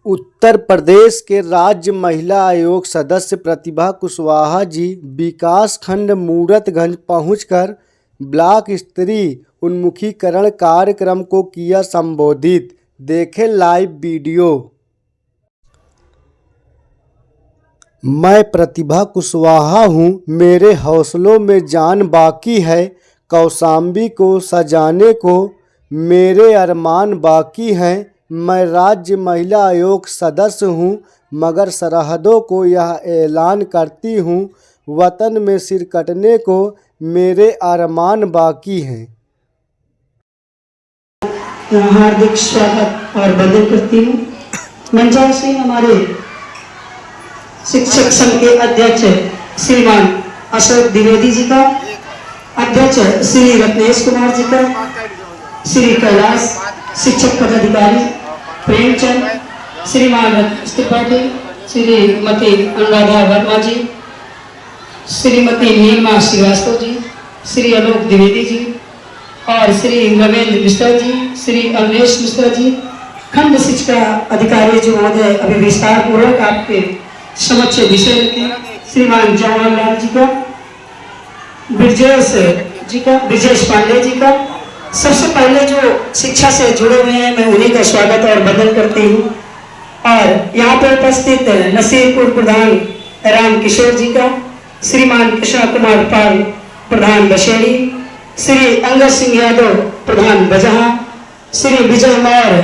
उत्तर प्रदेश के राज्य महिला आयोग सदस्य प्रतिभा कुशवाहा जी विकास खंड मूरतगंज पहुंचकर ब्लॉक स्तरीय उन्मुखीकरण कार्यक्रम को किया संबोधित। देखें लाइव वीडियो। मैं प्रतिभा कुशवाहा हूं, मेरे हौसलों में जान बाकी है, कौशाम्बी को सजाने को मेरे अरमान बाकी हैं। मैं राज्य महिला आयोग सदस्य हूं, मगर सरहदों को यह ऐलान करती हूं, वतन में सिर कटने को मेरे अरमान बाकी हैं। हार्दिक स्वागत और वंदन करती हूँ। मंचान से हमारे शिक्षक संघ के अध्यक्ष श्रीमान अशोक द्विवेदी जी का, अध्यक्ष श्री रत्नेश कुमार जी का, श्री कैलाश शिक्षक पदाधिकारी प्रेमचंद, श्रीमान त्रिपाठी, श्रीमती अनुराधा वर्मा जी, श्रीमती नीलमा श्रीवास्तव जी, श्री आलोक द्विवेदी जी और श्री रविंद्र मिश्रा जी, श्री अवनेश मिश्रा जी, खंड शिक्षा अधिकारी जो महोदय अभी विस्तार पूर्वक आपके समक्ष विषय रखे, श्रीमान जवाहरलाल जी का, ब्रजेश पांडे जी का। सबसे पहले जो शिक्षा से जुड़े हुए हैं, मैं उन्हीं का स्वागत और वंदन करती हूँ। और यहाँ पर उपस्थित नसीरपुर प्रधान राम किशोर जी का, श्रीमान कृष्ण कुमार पाल प्रधान बशेड़ी, श्री अंगद सिंह यादव प्रधान बजहा, श्री विजय मौर्य।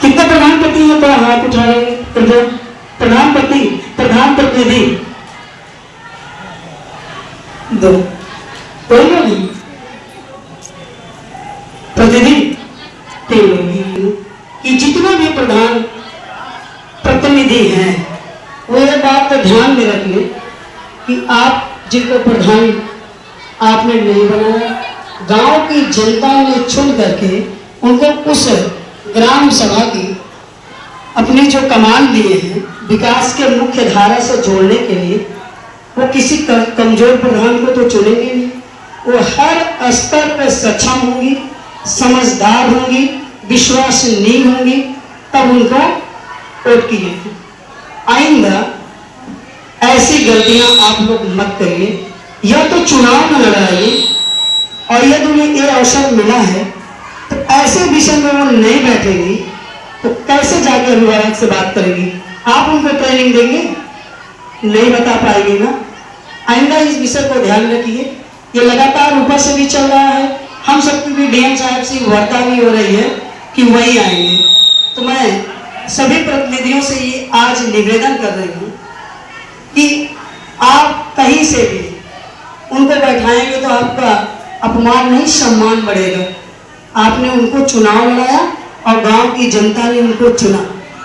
कितने प्रधान प्रतिनिधि है? तो हाथ उठा रहे प्रधान प्रतिनिधि दो, कोई नहीं प्रतिनिधि तीन लोग कि जितने भी प्रधान प्रतिनिधि हैं वो ये बात ध्यान में रख लें कि आप जिनको प्रधान आपने नहीं बनाया, गांव की जनता ने चुन करके उनको उस ग्राम सभा की अपनी जो कमान लिए हैं विकास के मुख्य धारा से जोड़ने के लिए, वो किसी कमजोर प्रधान को तो चुनेंगे नहीं। वो हर स्तर पर सक्षम होंगी, समझदार होंगी, विश्वसनीय होंगी, तब उनको वोट कीजिए। आइंदा ऐसी गलतियां आप लोग मत करिए। या तो चुनाव में लड़ाइए, और यदि उन्हें ये अवसर मिला है तो ऐसे विषय में वो नहीं बैठेगी तो कैसे जाके अभिभावक से बात करेगी? आप उनको ट्रेनिंग देंगे? नहीं बता पाएगी ना। आइंदा इस विषय को ध्यान रखिए। ये लगातार ऊपर से भी चल रहा है, हम सबकी भी डीएम साहब से वार्ता भी हो रही है कि वही आएंगे। तो मैं सभी प्रतिनिधियों से ये आज निवेदन कर रही हूँ कि आप कहीं से भी उनको बैठाएंगे तो आपका अपमान नहीं, सम्मान बढ़ेगा। आपने उनको चुनाव लड़ाया और गांव की जनता ने उनको चुना,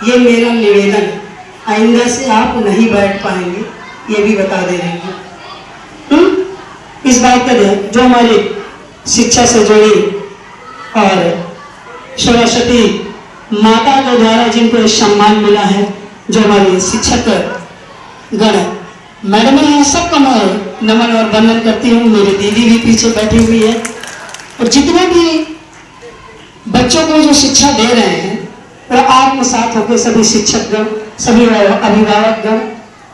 ये मेरा निवेदन है। आइंदा से आप नहीं बैठ पाएंगे, ये भी बता दे रहे हैं। इस बात का ध्यान, जो हमारी शिक्षा से जुड़ी और सरस्वती माता के द्वारा जिनको सम्मान मिला है, जो हमारी शिक्षक गण मैडम है, सबका मैं नमन और वंदन करती हूँ। मेरी दीदी भी पीछे बैठी हुई है। और जितने भी बच्चों को जो शिक्षा दे रहे हैं वो आत्मसात होकर सभी शिक्षकगण, सभी अभिभावकगण,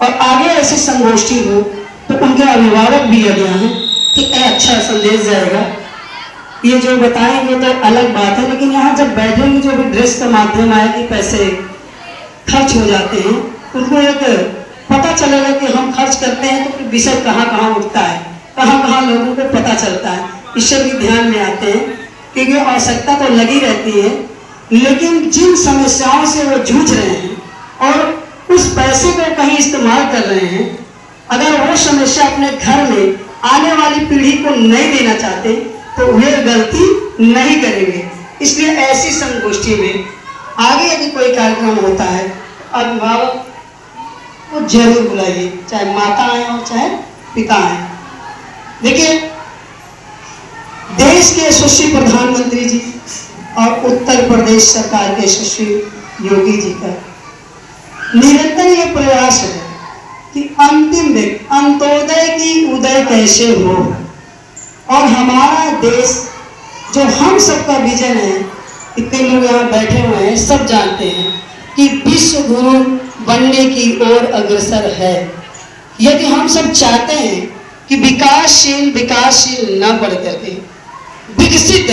और आगे ऐसी संगोष्ठी हो तो उनके अभिभावक भी लगे हैं कि अच्छा संदेश जाएगा। ये जो बताएंगे तो अलग बात है, लेकिन यहाँ जब बैठेंगे, जो भी ड्रेस का माध्यम आए कि पैसे खर्च हो जाते हैं, उनको एक पता चलेगा कि हम खर्च करते हैं तो फिर विषय कहाँ कहाँ उठता है, कहाँ कहाँ लोगों को पता चलता है। इससे भी ध्यान में आते हैं, क्योंकि आवश्यकता तो लगी रहती है, लेकिन जिन समस्याओं से वो जूझ रहे हैं और उस पैसे को कहीं इस्तेमाल कर रहे हैं, अगर वो समस्या अपने घर में आने वाली पीढ़ी को नहीं देना चाहते तो वे गलती नहीं करेंगे। इसलिए ऐसी संगोष्ठी में आगे यदि कोई कार्यक्रम होता है, अभिभावक को जरूर बुलाइए, चाहे माता आए और चाहे पिता आए। देखिए, देश के यशस्वी प्रधानमंत्री जी और उत्तर प्रदेश सरकार के यशस्वी योगी जी का निरंतर ये प्रयास है कि अंतिम दिन अंत्योदय की उदय कैसे हो, और हमारा देश जो हम सबका विजन है इतने लोग यहाँ बैठे हुए हैं, सब जानते हैं कि विश्व गुरु बनने की ओर अग्रसर है। यदि हम सब चाहते हैं कि विकासशील न बढ़ करके विकसित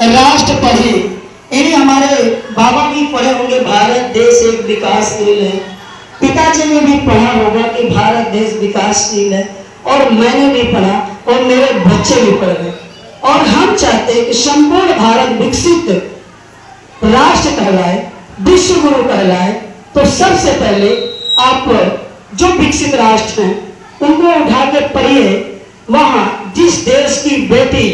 राष्ट्र पढ़े, इन्हें हमारे बाबा भी पढ़े होंगे, भारत देश एक विकासशील है। पिताजी ने भी पढ़ा होगा कि भारत देश विकासशील है, और मैंने भी पढ़ा और मेरे बच्चे भी पढ़ रहे। और हम चाहते हैं कि संपूर्ण भारत विकसित राष्ट्र कहलाए, विश्व गुरु कहलाए। तो सबसे पहले आप जो विकसित राष्ट्र हैं उनको उठा के पढ़िए। वहां जिस देश की बेटी,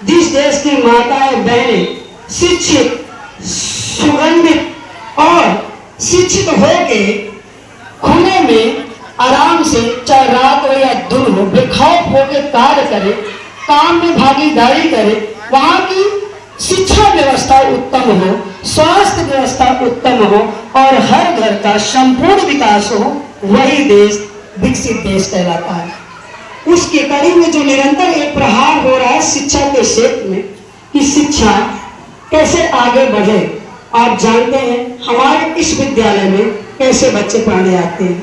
जिस देश की माताएं बहनें शिक्षित, सुगंधित और शिक्षित होके खुले में आराम से, चाहे रात हो या दिन हो, बेखौफ होकर कार्य करे, काम में भागीदारी करे, वहां की शिक्षा व्यवस्था उत्तम हो, स्वास्थ्य व्यवस्था उत्तम हो और हर घर का संपूर्ण विकास हो, वही देश विकसित देश कहलाता है। उसके कड़ी में जो निरंतर एक प्रहार हो रहा है शिक्षा के क्षेत्र में कि शिक्षा कैसे आगे बढ़े। आप जानते हैं हमारे इस विद्यालय में कैसे बच्चे पढ़ने आते हैं।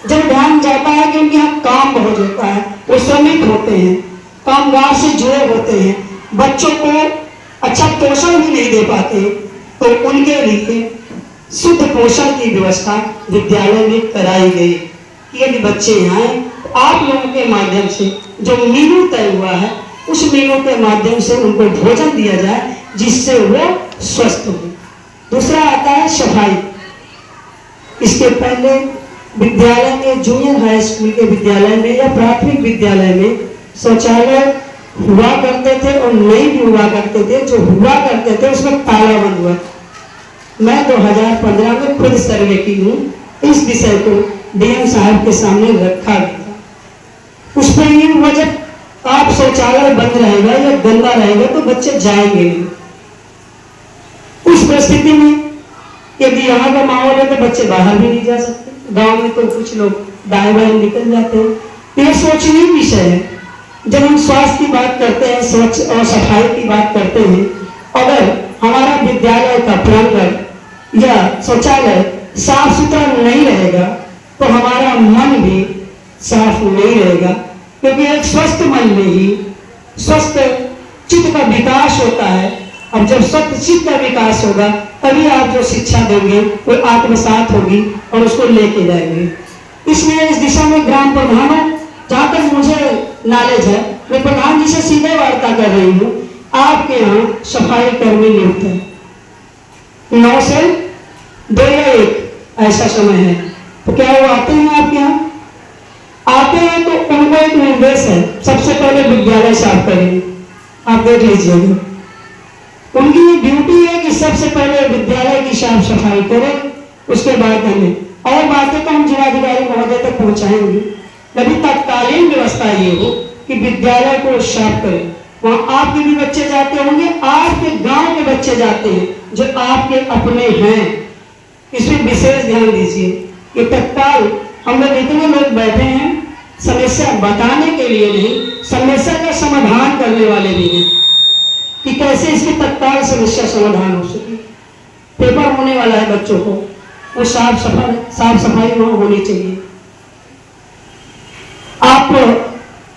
जब ध्यान जाता है कि उनके यहाँ काम बहुत होता है, वो श्रमिक होते हैं, कामगार से जुड़े होते हैं, बच्चों को अच्छा पोषण भी नहीं दे पाते, तो उनके लिए शुद्ध पोषण की व्यवस्था विद्यालय में कराई गई। यदि बच्चे आए तो आप लोगों के माध्यम से जो मेनू तय हुआ है उस मेनू के माध्यम से उनको भोजन दिया जाए जिससे वो स्वस्थ हो। दूसरा आता है सफाई। इसके पहले विद्यालय में, जूनियर हाई स्कूल के विद्यालय में या प्राथमिक विद्यालय में शौचालय हुआ करते थे और नहीं भी हुआ करते थे। जो हुआ करते थे उसमें ताला बंद हुआ। मैं 2015 में खुद सर्वे की हूँ, इस विषय को डीएम साहब के सामने रखा गया। उस पर ये हुआ जब आप शौचालय बंद रहेगा या गंदा रहेगा तो बच्चे जाएंगे नहीं। उस परिस्थिति में यदि यहाँ का माहौल है तो बच्चे बाहर भी नहीं जा सकते। गांव में तो कुछ लोग दाएं बाएं निकल जाते हैं। ये सोचनीय विषय है। जब हम स्वास्थ्य की बात करते हैं, स्वच्छ और सफाई की बात करते हैं, अगर हमारा विद्यालय का प्रांगण या शौचालय साफ सुथरा नहीं रहेगा तो हमारा मन भी साफ नहीं रहेगा, क्योंकि एक स्वस्थ मन में ही स्वस्थ चित्त का विकास होता है। अब जब स्वस्थ चित्त का विकास होगा तभी आप जो शिक्षा देंगे वो आत्मसात होगी और उसको लेके जाएंगे। इसलिए इस दिशा में ग्राम प्रधानों, जहां तक मुझे नॉलेज है, मैं प्रधान जी से सीधे वार्ता कर रही हूँ। आपके यहाँ सफाई कर्मी नियुक्त है, 9 से 2 या 1 ऐसा समय है, तो क्या वो आते हैं आपके यहाँ? आते हैं तो उनको एक निर्देश है, सबसे पहले विद्यालय साफ करेंगे। आप देख लीजिएगा, उनकी ये ड्यूटी है कि सबसे पहले विद्यालय की साफ सफाई करें, उसके बाद हमें और बातें तो हम जिलाधिकारी महोदय तक पहुंचाएंगे। यदि तत्कालीन व्यवस्था ये हो कि विद्यालय को साफ करें, वहां आपके भी बच्चे जाते होंगे, आपके गांव के बच्चे जाते हैं जो आपके अपने हैं। इसमें विशेष ध्यान दीजिए कि तत्काल हम लोग इतने लोग बैठे हैं समस्या बताने के लिए नहीं, समस्या का समाधान करने वाले भी हैं कि कैसे इसकी तत्काल समस्या समाधान हो सके। पेपर होने वाला है बच्चों को, वो साफ सफाई वहां होनी चाहिए। आप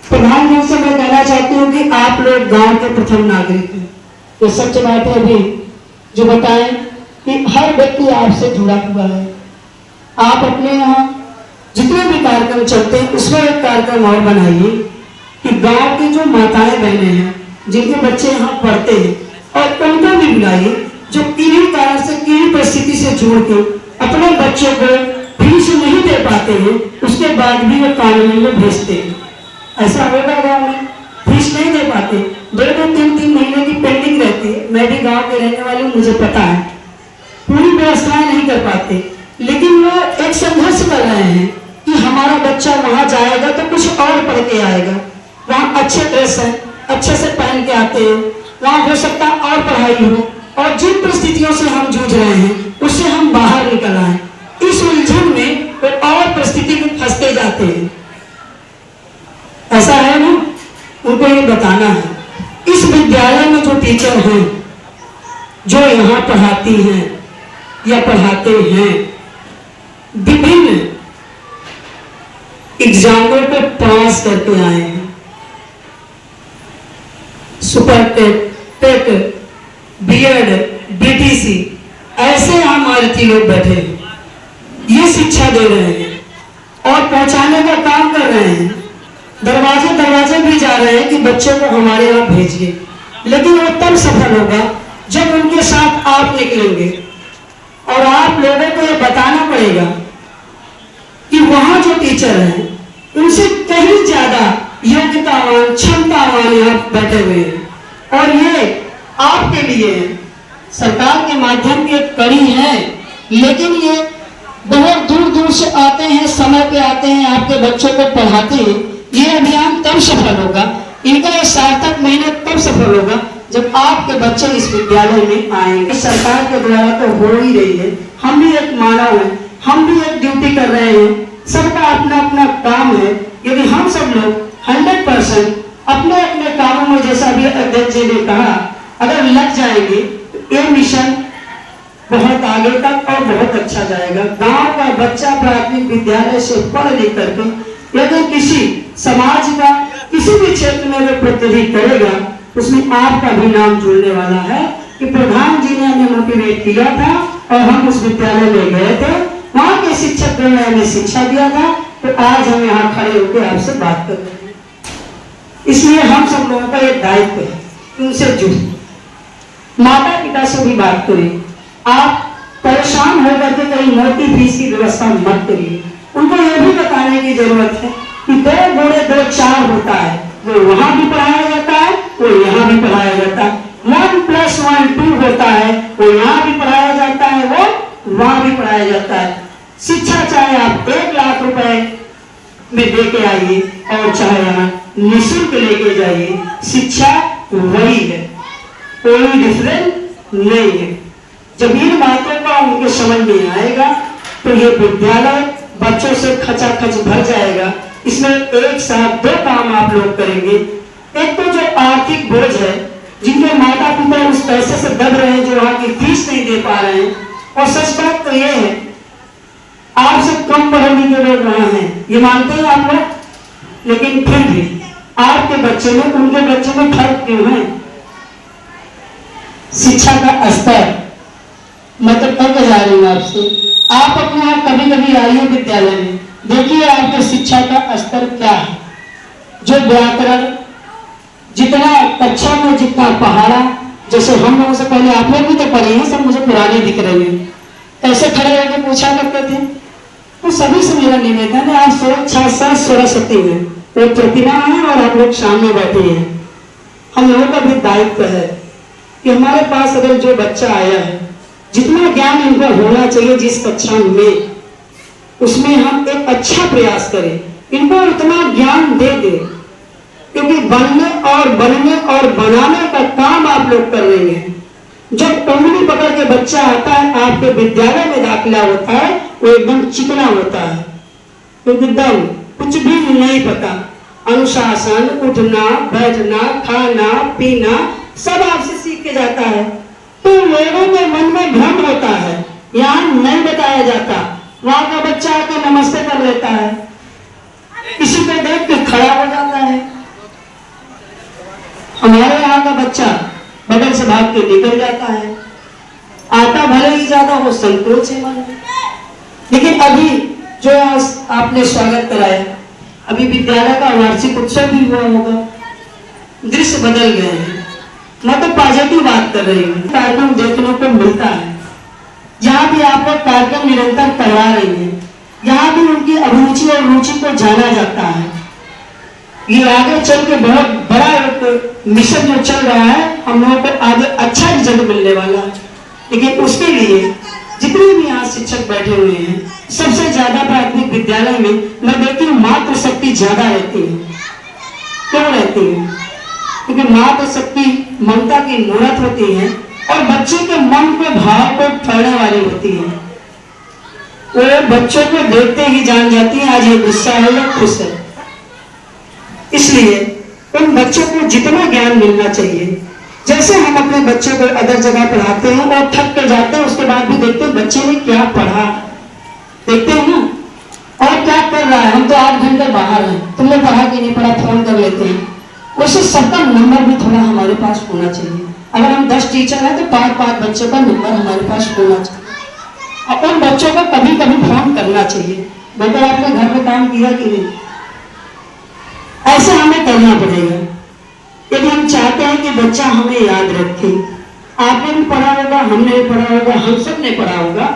प्रधान जी से मैं कहना चाहती हूँ कि आप लोग गांव के प्रथम नागरिक हैं। तो सच बात है अभी जो बताएं कि हर व्यक्ति आपसे जुड़ा हुआ है। आप अपने यहाँ जितने भी कार्यक्रम चलते हैं उसमें एक कार्यक्रम और बनाइए कि गांव की जो माताएं बहनें हैं जिनके बच्चे यहाँ पढ़ते हैं और उनको भी बुलाइए जो किन्हीं कारण से, किन्हीं परिस्थिति से जुड़ के अपने बच्चों को फीस नहीं दे पाते हैं, उसके बाद भी वो कॉलोनी में भेजते हैं। ऐसा होगा गाँव में, फीस नहीं दे पाते, 2-3 महीने की पेंडिंग रहती है। मैं भी गाँव के रहने वाली हूँ, मुझे पता है, पूरी व्यवस्थाएं नहीं कर पाते, लेकिन वो एक संघर्ष कर रहे हैं कि हमारा बच्चा वहां जाएगा तो कुछ और पढ़ के आएगा, वहां अच्छे ड्रेस है, अच्छे से पहन के आते हैं, वहां हो सकता है और पढ़ाई हो, और जिन परिस्थितियों से हम जूझ रहे हैं उससे हम बाहर निकल आए। इस उलझन में वो और परिस्थिति में फंसते जाते हैं। ऐसा है ना, उनको ये बताना है। इस विद्यालय में जो टीचर हैं, जो जो यहाँ पढ़ाती हैं या पढ़ाते हैं, विभिन्न एग्जामों को पास करके आए हैं। सुपर टेट, बीएड, बीटीसी, ऐसे हमारे लोग बैठे हैं, ये शिक्षा दे रहे हैं और पहुंचाने का काम कर रहे हैं। दरवाजे दरवाजे भी जा रहे हैं कि बच्चों को हमारे यहाँ भेजिए, लेकिन वो तब सफल होगा जब उनके साथ आप निकलेंगे और आप लोगों को ये बताना पड़ेगा कि वहां जो टीचर हैं उनसे कहीं ज्यादा योग्यतावान, क्षमतावान यहाँ बैठे हुए हैं और ये आपके लिए सरकार के माध्यम की एक कड़ी है, लेकिन ये बहुत दूर दूर से आते हैं, समय पे आते हैं, आपके बच्चों को पढ़ाते हैं। ये अभियान तब सफल होगा, इनका ये सार्थक महीने तब सफल होगा जब आपके बच्चे इस विद्यालय में आएंगे। सरकार के द्वारा तो हो ही रही है, हम भी एक मानव हैं, हम भी एक ड्यूटी कर रहे हैं, सबका अपना अपना काम है। यदि हम सब लोग 100% अपने अपने कामों में, जैसा भी अध्यक्ष जी ने कहा, अगर लग जाएंगे तो ये मिशन बहुत आगे तक और बहुत अच्छा जाएगा। गांव का बच्चा प्राथमिक विद्यालय से पढ़ लिख करके यदि किसी समाज का किसी भी क्षेत्र में वो प्रतिनिधि करेगा, उसमें आपका भी नाम जुड़ने वाला है कि प्रधान जी ने हमें मोटिवेट किया था और हम उस विद्यालय में गए थे, वहां के शिक्षक ने हमें शिक्षा दिया था, तो आज हम यहाँ खड़े होकर आपसे बात कर रहे हैं। इसलिए हम सब लोगों का एक दायित्व है, उनसे जुड़े, माता पिता से भी बात करें। आप परेशान होकर के कहीं मोटी फीस की व्यवस्था मत करिए, उनको यह भी बताने की जरूरत है कि 2 गुणे 2 4 होता है, वो वहां भी पढ़ाया जाता है, वो यहाँ भी पढ़ाया जाता है। 1 + 1 2 होता है, वो यहाँ भी पढ़ाया जाता है, वो वहां भी पढ़ाया जाता है। शिक्षा चाहे आप 1 लाख रुपए में दे के आइए और चाहे यहाँ निःशुल्क लेके जाइए, शिक्षा वही है, कोई डिफरेंस नहीं है। जब इन बातों का उनके समझ में आएगा तो ये विद्यालय बच्चों से खचाखच भर जाएगा। इसमें एक साथ 2 काम आप लोग करेंगे। एक तो जो आर्थिक बोझ है, जिनके माता पिता उस पैसे से दब रहे हैं, जो वहां की फीस नहीं दे पा रहे हैं, और सच बात तो ये है आपसे कम पढ़े लिखे लोग वहां हैं, ये मानते हैं आप लोग, लेकिन फिर भी आपके बच्चे में उनके बच्चे में फर्क क्यों है? शिक्षा का स्तर मैं तो तक जा रही हूँ आपसे, आप अपने यहाँ कभी कभी आइए विद्यालय में, देखिए आपके शिक्षा का स्तर क्या है। जो व्याकरण जितना कक्षा में जितना पढ़ाया, जैसे हम लोगों से पहले आप लोग भी तो पढ़े हैं, सब मुझे पुराने दिख रहे हैं, ऐसे खड़े होकर पूछा करते थे। तो सभी से मेरा निवेदन है, आप साक्षात सरस्वती हैं, वो प्रतिभा है और आप लोग सामने बैठे हैं। हम लोगों का भी दायित्व है कि हमारे पास अगर जो बच्चा आया है, जितना ज्ञान इनको होना चाहिए जिस कक्षा में, उसमें हम एक अच्छा प्रयास करें, इनको उतना ज्ञान दे दें, क्योंकि बनने और बनने और बनाने का काम आप लोग कर रहे हैं। जब उंगली पकड़ के बच्चा आता है, आपके विद्यालय में दाखिला होता है, वो एकदम चिकना होता है, क्योंकि एकदम कुछ भी नहीं पता, अनुशासन, उठना बैठना खाना पीना सब आपसे सीख के जाता है। तो लोगों के मन में भ्रम होता है, यहाँ नहीं बताया जाता, वहां का बच्चा आके नमस्ते कर लेता है, किसी को देख के खड़ा हो जाता है। हमारे यहाँ का बच्चा बगल से भाग के निकल जाता है, आता भले ही ज्यादा हो, संकोच है मन में। लेकिन अभी जो आपने स्वागत कराया, अभी विद्यालय का वार्षिक उत्सव भी हुआ होगा, दृश्य बदल गए हैं। मैं तो पॉजिटिव बात कर रही हूँ, कार्यक्रम देखने को मिलता है, जहाँ भी आप लोग कार्यक्रम निरंतर करवा रही हैं, यहाँ भी उनकी अभिरुचि और रुचि को जाना जाता है। ये आगे चल के बहुत बड़ा एक मिशन जो चल रहा है, हम लोगों को आगे अच्छा रिजल्ट मिलने वाला है। लेकिन उसके लिए जितने भी यहाँ शिक्षक बैठे हुए हैं, सबसे ज्यादा प्राथमिक विद्यालय में मैं देखती हूँ मातृ शक्ति ज्यादा रहती है। क्यों रहती है? क्योंकि मातृ शक्ति ममता की मूर्त होती है और बच्चे के मन के भाव को फैलने वाली होती है। वो बच्चों को देखते ही जान जाती है आज ये गुस्सा है या खुश है। इसलिए उन बच्चों को जितना ज्ञान मिलना चाहिए जैसे हम अपने बच्चों को अदर जगह पढ़ाते हैं और थक कर जाते हैं, उसके बाद भी देखते हैं बच्चे ने क्या पढ़ा, देखते हैं ना, और क्या कर रहा है। हम तो 8 घंटे बाहर हैं, तुमने पढ़ा कि नहीं पढ़ा फोन कर लेते हैं। वैसे सबका नंबर भी थोड़ा हमारे पास होना चाहिए। अगर हम 10 टीचर हैं तो 5-5 बच्चों का नंबर हमारे पास होना चाहिए। अपन बच्चों को कभी कभी फोन करना चाहिए, बेटा आपने घर में काम किया कि नहीं, ऐसे हमें करना पड़ेगा यदि हम चाहते हैं कि बच्चा हमें याद रखे। आपने भी पढ़ा होगा, हमने भी पढ़ा होगा, हम सब ने पढ़ा होगा,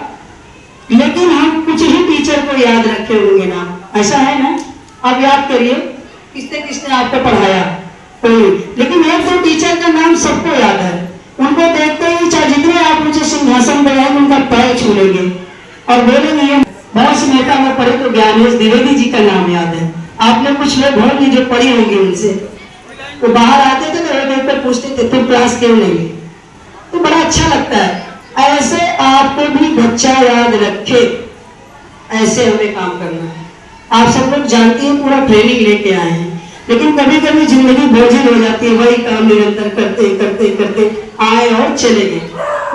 लेकिन हम कुछ ही टीचर को याद रखे होंगे ना, ऐसा है ना। आप याद करिए किसने किसने आपको पढ़ाया, कोई, लेकिन 1-2 टीचर का नाम सबको याद है। उनको देखते ही चाहे जितने आप मुझे सिंहासन बनाएंगे उनका पैर छू लेंगे और बोलेंगे बहुत सी नेता में पढ़े तो ज्ञानेश द्विवेदी जी का नाम याद है। आपने कुछ लोग होंगे जो पढ़ी होंगी, उनसे वो बाहर आते थे तो एक पे पूछते थे तुम क्लास क्यों नहीं, तो बड़ा अच्छा लगता है। ऐसे आपको भी बच्चा याद रखे, ऐसे हमें काम करना है। आप सब लोग जानते हैं पूरा ट्रेनिंग लेके आए हैं, लेकिन कभी कभी जिंदगी बोझिल हो जाती है, वही काम निरंतर करते करते करते आए और चले गए।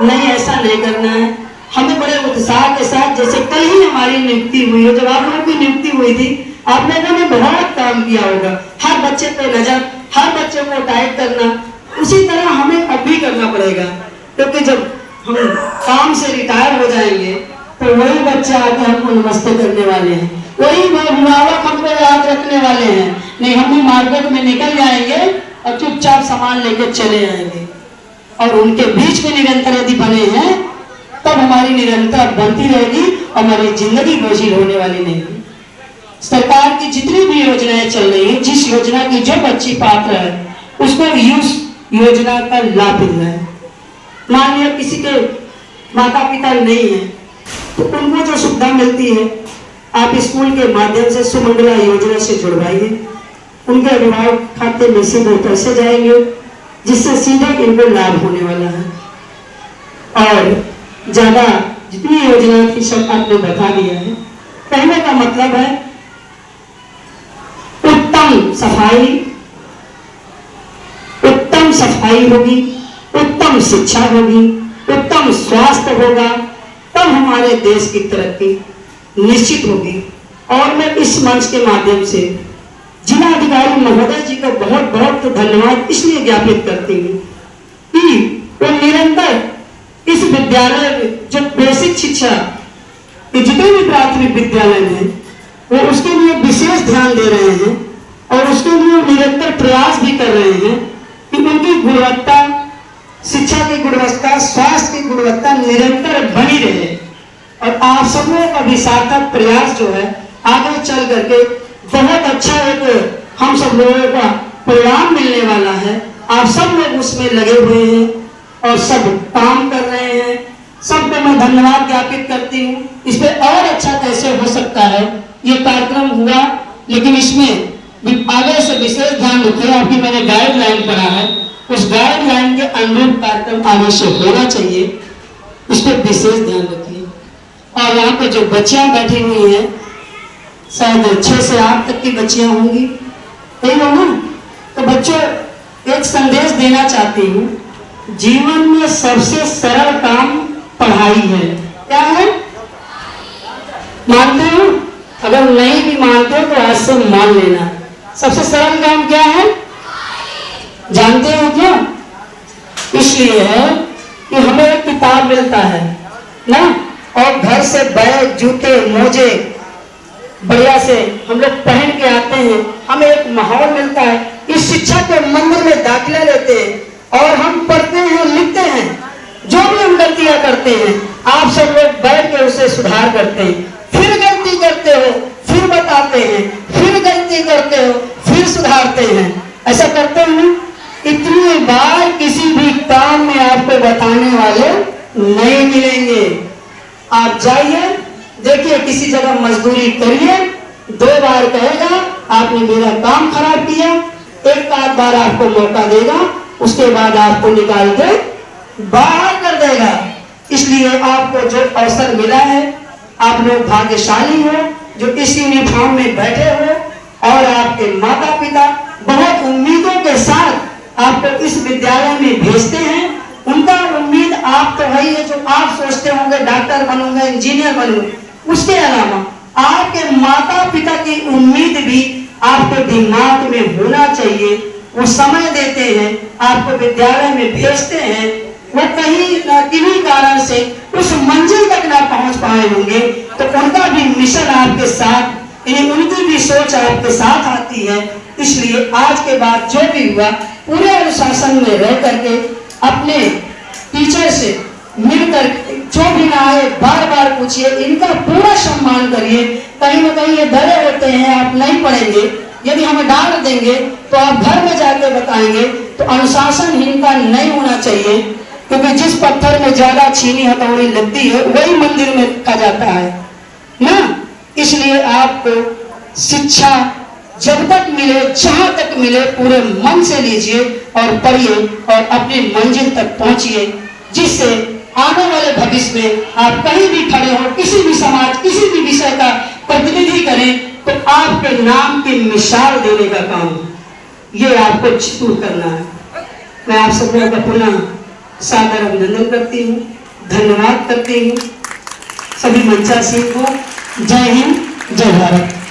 नहीं, ऐसा नहीं करना है। हमें बड़े उत्साह के साथ, जैसे कल ही हमारी नियुक्ति हुई है, जब आप लोगों की नियुक्ति हुई थी आप लोगों ने बहुत काम किया होगा, हर बच्चे पे नजर, हर बच्चे को टाइट करना, उसी तरह हमें अब भी करना पड़ेगा। क्योंकि जब हम काम से रिटायर हो जाएंगे तो वही बच्चे आके हमको नमस्ते करने वाले हैं, वही अभिभावक हमको याद रखने वाले हैं। नहीं, हम भी मार्केट में निकल जाएंगे और चुपचाप सामान लेकर चले आएंगे, और उनके बीच में निरंतर यदि बने हैं तब हमारी निरंतर बनती रहेगी, हमारी जिंदगी बोझिल होने वाली नहीं। सरकार की जितनी भी योजनाएं चल रही है, जिस योजना की जो बच्ची पात्र है उसको उस योजना का लाभ मिल रहा है। मान लिया किसी के माता पिता नहीं है तो उनको जो सुविधा मिलती है, आप स्कूल के माध्यम से सुमंगला योजना से जुड़वाइए, उनके अभिभावक खाते में सीधे पैसे जाएंगे, जिससे सीधे इनको लाभ होने वाला है। और ज्यादा जितनी योजना थी सब आपने बता दिया है। कहने का मतलब है उत्तम सफाई होगी, उत्तम शिक्षा होगी, उत्तम स्वास्थ्य होगा, तब हमारे देश की तरक्की निश्चित होगी। और मैं इस मंच के माध्यम से जिला अधिकारी महोदय जी को बहुत बहुत धन्यवाद इसलिए ज्ञापित करती हूँ कि वो निरंतर इस विद्यालय में जो बेसिक शिक्षा के जितने भी प्राथमिक विद्यालय में वो उसके लिए विशेष ध्यान दे रहे हैं और उसके लिए निरंतर प्रयास भी कर रहे हैं कि उनकी गुणवत्ता, शिक्षा की गुणवत्ता, स्वास्थ्य की गुणवत्ता निरंतर बनी रहे। और आप सब लोगों का भी सार्थक प्रयास जो है आगे चल करके बहुत अच्छा एक हम सब लोगों का परिणाम मिलने वाला है। आप सब लोग उसमें लगे हुए हैं और सब काम कर रहे हैं। सबको मैं धन्यवाद ज्ञापित करती हूँ। इस पे और अच्छा कैसे हो सकता है, ये कार्यक्रम हुआ, लेकिन इसमें आगे से विशेष ध्यान रखें। आपकी मैंने गाइडलाइन पढ़ा है, उस गाइडलाइन के अनुरूप कार्यक्रम आगे से होना चाहिए, इस पर विशेष ध्यान रखिए। और यहाँ पे जो बच्चियां बैठी हुई हैं, शायद 6 से 8 तक की बच्चियां होंगी, ठीक हो ना। तो बच्चों, एक संदेश देना चाहती हूँ, जीवन में सबसे सरल काम पढ़ाई है। क्या है? मानते हो? अगर नहीं भी मानते हो तो आज से मान लेना। सबसे सरल काम क्या है जानते हो क्या? इसलिए है कि हमें एक किताब मिलता है ना, और घर से बैग, जूते, मोजे बढ़िया से हम लोग पहन के आते हैं, हमें एक माहौल मिलता है। इस शिक्षा के मंदिर में दाखिला लेते हैं और हम पढ़ते हैं, लिखते हैं, जो भी हम गलतियां करते हैं आप सब लोग बैठ के उसे सुधार करते हैं। फिर गलती करते हो, फिर बताते हैं, फिर गलती करते हो, फिर सुधारते हैं। ऐसा करते हैं। इतनी बार किसी भी काम में आपको बताने वाले नहीं मिलेंगे। आप जाइए, देखिए किसी जगह मजदूरी करिए, 2 बार कहेगा आपने मेरा काम खराब किया, एक आध बार आपको मौका देगा, उसके बाद आपको निकाल के बाहर कर देगा। इसलिए आपको जो अवसर मिला है, आप लोग भाग्यशाली हो जो इस यूनिफॉर्म में बैठे हो, और आपके माता पिता बहुत उम्मीदों के साथ आपको इस विद्यालय में भेजते हैं, उनका उम्मीद आप तो वही है जो आप सोचते होंगे डॉक्टर बनूंगा, इंजीनियर बनूंगा। उसके अलावा आपके माता पिता की उम्मीद भी आपके दिमाग में होना चाहिए। वो समय देते हैं, आपको विद्यालय में भेजते हैं, वो कहीं न किसी कारण से उस मंजिल तक ना पहुंच पाए होंगे, तो उनका भी मिशन आपके साथ, यानी उनकी भी सोच आपके साथ आती है। इसलिए आज के बाद जो भी हुआ पूरे अनुशासन में रह करके अपने टीचर से मिलकर जो भी ना आए बार बार पूछिए, इनका पूरा सम्मान करिए। कहीं ना कहीं ये डरे होते हैं आप नहीं पढ़ेंगे, यदि हमें डांट देंगे तो आप घर में जाके बताएंगे, तो अनुशासन इनका नहीं होना चाहिए। क्योंकि जिस पत्थर में ज्यादा छीनी हथौड़ी लगती है वही मंदिर में रखा जाता है ना। इसलिए आपको शिक्षा जब तक मिले, जहां तक मिले, पूरे मन से लीजिए और पढ़िए और अपनी मंजिल तक पहुंचिए, जिससे आने वाले भविष्य में आप कहीं भी खड़े हो, किसी भी समाज, किसी भी विषय का प्रतिनिधि करें, तो आपके नाम की मिसाल देने का काम ये आपको जरूर करना है। मैं आप सब लोगों का पुनः सादर अभिनंदन करती हूँ, धन्यवाद करती हूँ सभी मंचासीन को। जय हिंद, जय भारत।